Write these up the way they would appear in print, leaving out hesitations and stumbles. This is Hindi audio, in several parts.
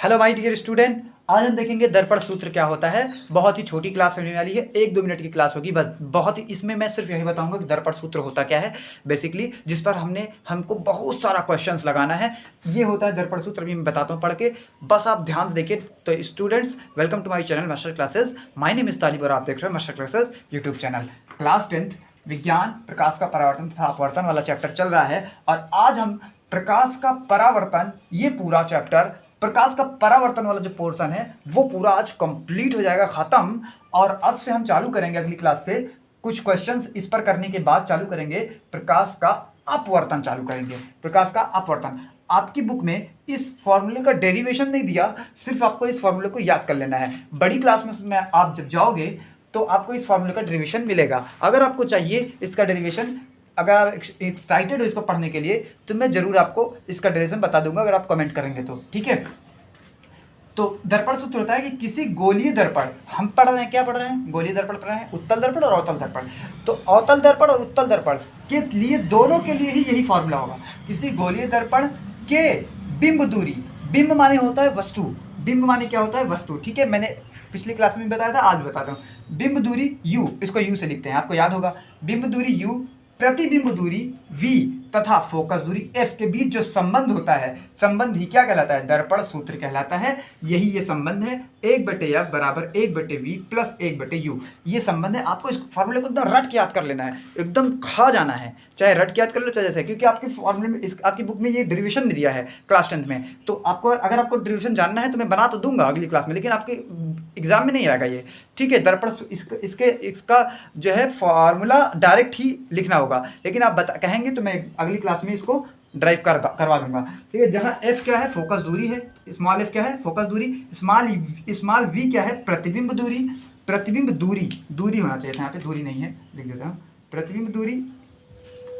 हेलो माय डियर स्टूडेंट, आज हम देखेंगे दर्पण सूत्र क्या होता है। बहुत ही छोटी क्लास होने वाली है, 1-2 मिनट की क्लास होगी बस। बहुत ही इसमें मैं सिर्फ यही बताऊंगा कि दर्पण सूत्र होता क्या है बेसिकली, जिस पर हमको बहुत सारा क्वेश्चंस लगाना है। ये होता है दर्पण सूत्र, अभी मैं बताता हूँ पढ़ के, बस आप ध्यान से देखिए। तो students, welcome to my channel master classes. My name is Talib और आप देख रहे हो master classes YouTube channel. Class 10th विज्ञान प्रकाश का परावर्तन तथा अपवर्तन वाला चैप्टर चल रहा है और आज हम प्रकाश का परावर्तन, ये पूरा चैप्टर, प्रकाश का परावर्तन वाला जो पोर्शन है वो पूरा आज कंप्लीट हो जाएगा, खत्म। और अब से हम चालू करेंगे अगली क्लास से कुछ क्वेश्चंस इस पर करने के बाद चालू करेंगे प्रकाश का अपवर्तन, चालू करेंगे प्रकाश का अपवर्तन। आपकी बुक में इस फॉर्मूले का डेरिवेशन नहीं दिया, सिर्फ आपको इस फॉर्मूले को याद कर लेना है। बड़ी क्लास में आप जब जाओगे तो आपको इस फॉर्मूले का डेरिवेशन मिलेगा। अगर आपको चाहिए इसका डेरिवेशन, अगर आप एक्साइटेड हो इसको पढ़ने के लिए, तो मैं जरूर आपको इसका डेरिवेशन बता दूंगा अगर आप कमेंट करेंगे तो, ठीक है। तो दर्पण सूत्र होता है कि किसी गोलीय दर्पण, हम पढ़ रहे हैं, क्या पढ़ रहे हैं, गोलीय दर्पण पढ़ रहे हैं, उत्तल दर्पण और अवतल दर्पण। तो अवतल दर्पण और उत्तल दर्पण के लिए, दोनों के लिए ही यही फॉर्मूला होगा। किसी गोलीय दर्पण के बिंब दूरी, बिंब माने होता है वस्तु, बिंब माने क्या होता है, वस्तु, ठीक है। मैंने पिछली क्लास में बताया था, आज बता रहा हूँ। बिंब दूरी u, इसको u से लिखते हैं, आपको याद होगा। बिंब दूरी u, प्रतिबिंब दूरी v तथा फोकस दूरी f के बीच जो संबंध होता है, संबंध ही क्या कहलाता है, दर्पण सूत्र कहलाता है। यही ये संबंध है, 1/f बराबर 1/v प्लस 1/u। ये संबंध है। आपको इस फॉर्मूले को एकदम रट के याद कर लेना है, एकदम खा जाना है, चाहे रट के याद कर लो चाहे जैसे, क्योंकि आपके फॉर्मूले में आपकी बुक में ये डेरिवेशन नहीं दिया है क्लास 10th में। तो आपको, अगर आपको डेरिवेशन जानना है तो मैं बना तो दूंगा अगली क्लास में, लेकिन आपके एग्जाम में नहीं आएगा ये, ठीक है। दर्पण इसका जो है फॉर्मूला डायरेक्ट ही लिखना होगा, लेकिन आप कहेंगे तो मैं अगली क्लास में इसको ड्राइव करवा दूंगा, ठीक है। जहाँ f क्या है, फोकस दूरी है, स्मॉल f क्या है, फोकस दूरी, स्मॉल v क्या है, प्रतिबिंब दूरी, प्रतिबिंब दूरी होना चाहिए था, यहाँ पे दूरी नहीं है, लिख देता हूँ, प्रतिबिंब दूरी।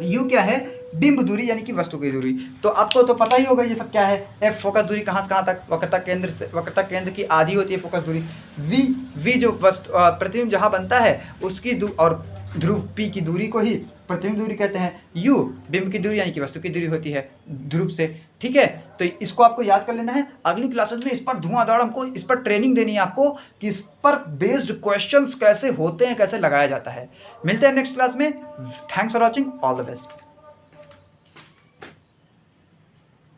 u क्या है, बिंब दूरी यानी कि वस्तु की दूरी। तो आपको तो पता ही होगा ये सब क्या है। f फोकस दूरी कहाँ से कहाँ तक, वक्रता केंद्र से, वक्रता केंद्र की आधी होती है फोकस दूरी। v जो वस्तु प्रतिबिंब जहाँ बनता है उसकी और ध्रुव p की दूरी को ही प्रतिबिंब दूरी कहते हैं। u बिंब की दूरी यानी कि वस्तु की दूरी होती है ध्रुव से, ठीक है। तो इसको आपको याद कर लेना है। अगली क्लासेस में इस पर धुआंधार हमको इस पर ट्रेनिंग देनी है आपको कि इस पर बेस्ड क्वेश्चंस कैसे होते हैं, कैसे लगाया जाता है। मिलते हैं नेक्स्ट क्लास में। Thanks for watching, all the best.